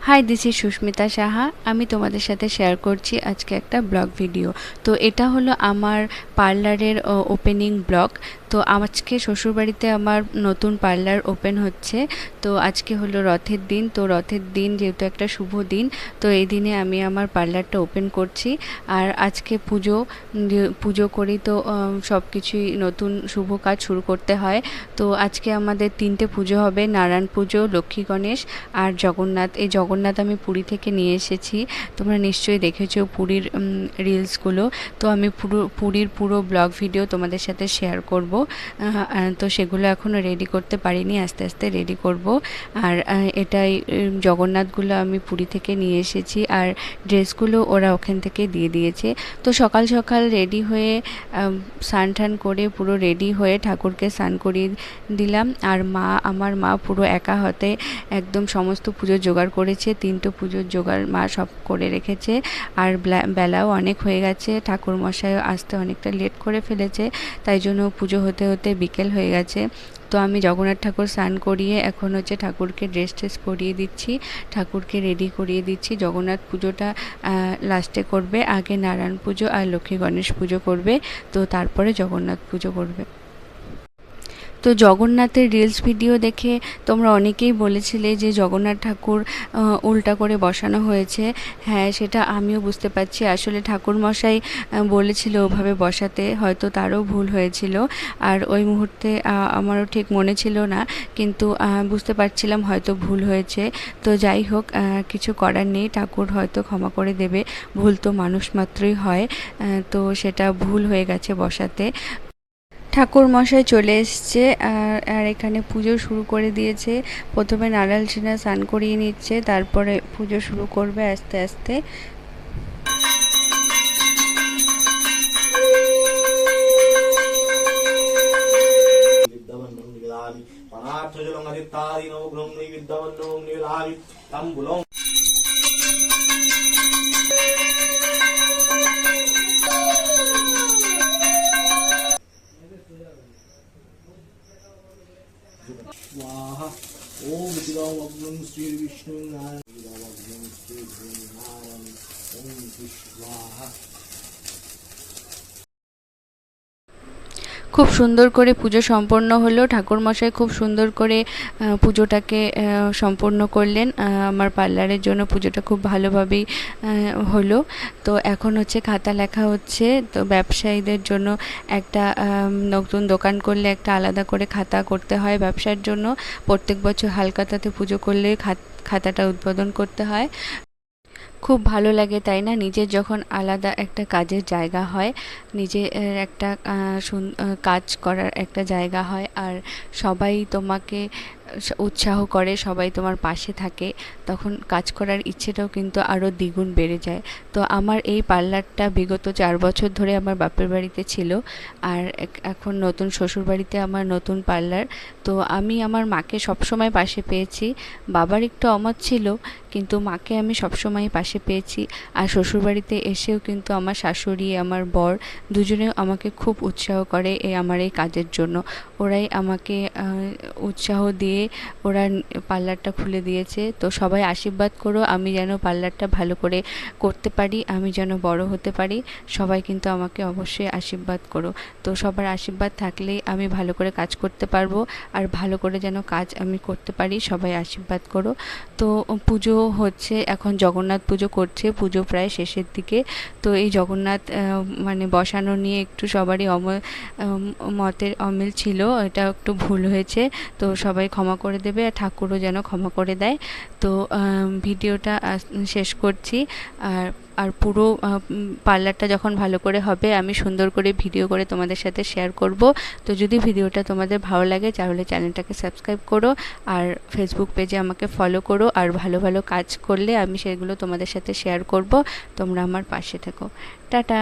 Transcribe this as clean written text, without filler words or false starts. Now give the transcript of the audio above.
High, this is Susmita Saha. আমি তোমাদের সাথে শেয়ার করছি আজকে একটা ব্লগ ভিডিও। তো এটা হলো আমার পার্লারের ওপেনিং ব্লগ। তো আজকে শ্বশুরবাড়িতে আমার নতুন পার্লার ওপেন হচ্ছে। তো আজকে হলো রথের দিন। তো রথের দিন যেহেতু একটা শুভ দিন, তো এই দিনে আমি আমার পার্লারটা ওপেন করছি। আর আজকে পুজো করি, তো সব কিছুই নতুন শুভ কাজ শুরু করতে হয়। তো আজকে আমাদের 3টে পুজো হবে: নারায়ণ পুজো, লক্ষ্মী গণেশ আর জগন্নাথ। এই জগন্নাথ আমি পুরী থেকে নিয়ে এসেছি, তোমরা নিশ্চয়ই দেখেছো পুরীর রিলসগুলো। তো আমি পুরীর পুরো ব্লগ ভিডিও তোমাদের সাথে শেয়ার করব। তো সেগুলো এখনও রেডি করতে পারিনি, আস্তে আস্তে রেডি করব। আর এটাই জগন্নাথগুলো আমি পুরী থেকে নিয়ে এসেছি, আর ড্রেসগুলো ওরা ওখান থেকে দিয়ে দিয়েছে। তো সকাল সকাল রেডি হয়ে স্নান টান করে পুরো রেডি হয়ে ঠাকুরকে স্নান করিয়ে দিলাম। আর আমার মা পুরো একা হাতে একদম সমস্ত পুজোর জোগাড় করেছে। 3টে পুজোর জোগাড় মা সব করে রেখেছে। আর বেলাও অনেক হয়ে গেছে, ঠাকুরমশাইও আসতে অনেকটা লেট করে ফেলেছে, তাই জন্য পুজো হতে হতে বিকেল হয়ে গেছে। তো আমি জগন্নাথ ঠাকুর স্নান করিয়ে এখন হচ্ছে ঠাকুরকে ড্রেস পরিয়ে দিচ্ছি, ঠাকুরকে রেডি করিয়ে দিচ্ছি। জগন্নাথ পুজোটা লাস্টে করবে, আগে নারায়ণ পুজো আর লক্ষ্মী গণেশ পুজো করবে, তো তারপরে জগন্নাথ পুজো করবে। তো জগন্নাথের রিলস ভিডিও দেখে তোমরা অনেকেই বলেছিলে যে জগন্নাথ ঠাকুর উল্টা করে বসানো হয়েছে। হ্যাঁ, সেটা আমিও বুঝতে পারছি। আসলে ঠাকুরমশাই বলেছিল ওভাবে বসাতে, হয়তো তারও ভুল হয়েছিল। আর ওই মুহূর্তে আমারও ঠিক মনে ছিল না, কিন্তু বুঝতে পারছিলাম হয়তো ভুল হয়েছে। তো যাই হোক, কিছু করার নেই, ঠাকুর হয়তো ক্ষমা করে দেবে। ভুল তো মানুষ মাত্রই হয়। তো সেটা ভুল হয়ে গেছে বসাতে। ঠাকুর মশাই চলে এসছে, আর এখানে পুজো শুরু করে দিয়েছে। প্রথমে নারায়ণ সিনহা স্নান করিয়ে নিচ্ছে, তারপরে পুজো শুরু করবে আস্তে আস্তে। स्वाहा ओम शिवावग्नं श्री विष्णु नारायण शिवावग्नं श्री नारायण ओम स्वाहा। খুব সুন্দর করে পুজো সম্পন্ন হলো। ঠাকুরমশাই খুব সুন্দর করে পুজোটাকে সম্পন্ন করলেন। আমার পার্লারের জন্য পুজোটা খুব ভালোভাবেই হলো। তো এখন হচ্ছে খাতা লেখা হচ্ছে। তো ব্যবসায়ীদের জন্য একটা নতুন দোকান করলে একটা আলাদা করে খাতা করতে হয় ব্যবসার জন্য। প্রত্যেক বছর হালখাতাতে পুজো করলে খাতাটা উদ্বোধন করতে হয়। খুব ভালো লাগে, তাই না? নিজের যখন আলাদা একটা কাজের জায়গা হয়, নিজের একটা কাজ করার একটা জায়গা হয়, আর সবাই তোমাকে উৎসাহ করে, সবাই তোমার পাশে থাকে, তখন কাজ করার ইচ্ছেটাও কিন্তু আরও দ্বিগুণ বেড়ে যায়। তো আমার এই পার্লারটা বিগত 4 বছর ধরে আমার বাপের বাড়িতে ছিল, আর এখন নতুন শ্বশুরবাড়িতে আমার নতুন পার্লার। তো আমি আমার মাকে সবসময় পাশে পেয়েছি। বাবার একটু অমত ছিল, কিন্তু মাকে আমি সবসময় পাশে পেয়েছি। আর শ্বশুরবাড়িতে এসেও কিন্তু আমার শাশুড়ি, আমার বর দুজনেও আমাকে খুব উৎসাহ করে আমার এই কাজের জন্য। ওরাই আমাকে উৎসাহ দিয়ে ওরা পার্লারটা খুলে দিয়েছে। তো সবাই আশীর্বাদ করো, আমি যেন পার্লারটা ভালো করে করতে পারি, আমি যেন বড় হতে পারি। সবাই কিন্তু আমাকে অবশ্যই আশীর্বাদ করো। তো সবার আশীর্বাদ থাকলেই আমি ভালো করে কাজ করতে পারবো, আর ভালো করে যেন কাজ আমি করতে পারি। সবাই আশীর্বাদ করো। তো পুজো হচ্ছে, এখন জগন্নাথ পুজো করছে, পুজো প্রায় শেষের দিকে। তো এই জগন্নাথ মানে বসানো নিয়ে একটু সবারই মতের অমিল ছিল, এটা একটু ভুল হয়েছে। তো সবাই ক্ষমা করে দেবে, আর ঠাকুরও যেন ক্ষমা করে দেয়। তো ভিডিওটা শেষ করছি। আর পুরো পার্লারটা যখন ভালো করে হবে, আমি সুন্দর করে ভিডিও করে তোমাদের সাথে শেয়ার করব। তো যদি ভিডিওটা তোমাদের ভালো লাগে, তাহলে চ্যানেলটাকে সাবস্ক্রাইব করো, আর ফেসবুক পেজে আমাকে ফলো করো। আর ভালো ভালো কাজ করলে আমি সেগুলো তোমাদের সাথে শেয়ার করব। তোমরা আমার পাশে থেকো। টাটা।